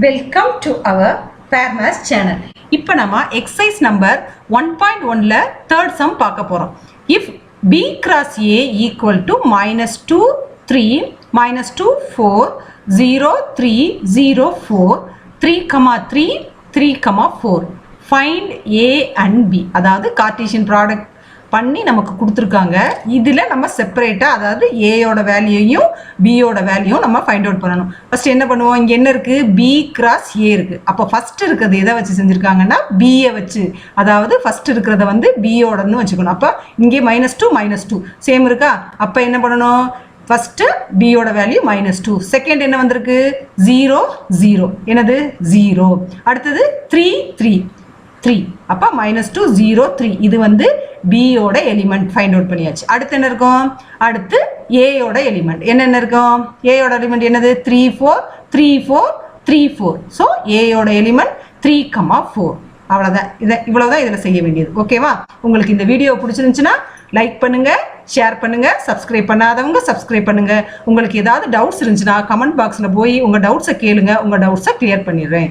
Welcome to our fairmaths channel. இப்போ நம்ம exercise number 1.1ல third sum பார்க்க போறோம். If b cross a equal to -2 3 -2 4 0 3 0 4 3 3 3 4 find a and b. அதாவது Cartesian product பண்ணி நமக்கு கொடுத்துருக்காங்க. இதில் நம்ம செப்பரேட்டாக அதாவது ஏயோட வேல்யூயும் பியோட வேல்யூயும் நம்ம ஃபைண்ட் அவுட் பண்ணணும். ஃபர்ஸ்ட் என்ன பண்ணுவோம், இங்கே என்ன இருக்குது, பி கிராஸ் ஏ இருக்குது. அப்போ ஃபர்ஸ்ட் இருக்கிறது எதை வச்சு செஞ்சுருக்காங்கன்னா பியை வச்சு, அதாவது ஃபர்ஸ்ட் இருக்கிறத வந்து பியோடன்னு வச்சுக்கணும். அப்போ இங்கே -2 சேம் இருக்கா. அப்போ என்ன பண்ணணும், ஃபர்ஸ்ட்டு பியோட வேல்யூ -2, செகண்ட் என்ன வந்திருக்கு 0 0, என்னது 0, அடுத்தது 3 3 3, அப்போ -2 0 3, இது வந்து பியோட எலிமெண்ட் ஃபைண்ட் அவுட் பண்ணியாச்சு. அடுத்து என்ன இருக்கும், அடுத்து ஏயோட எலிமெண்ட் என்னென்ன இருக்கும், ஏயோட எலிமெண்ட் என்னது 3 4 3 4 3 4. ஸோ ஏயோட எலிமெண்ட் 3 4. அவ்வளோதான், இவ்வளோதான் இதில் செய்ய வேண்டியது. ஓகேவா? உங்களுக்கு இந்த வீடியோ பிடிச்சிருந்துச்சுன்னா லைக் பண்ணுங்க, ஷேர் பண்ணுங்க, சப்ஸ்கிரைப் பண்ணாதவங்க சப்ஸ்கிரைப் பண்ணுங்க. உங்களுக்கு ஏதாவது டவுட்ஸ் இருந்துச்சுன்னா கமெண்ட் பாக்ஸில் போய் உங்கள் டவுட்ஸை கேளுங்க, உங்கள் டவுட்ஸை கிளியர் பண்ணிடுறேன்.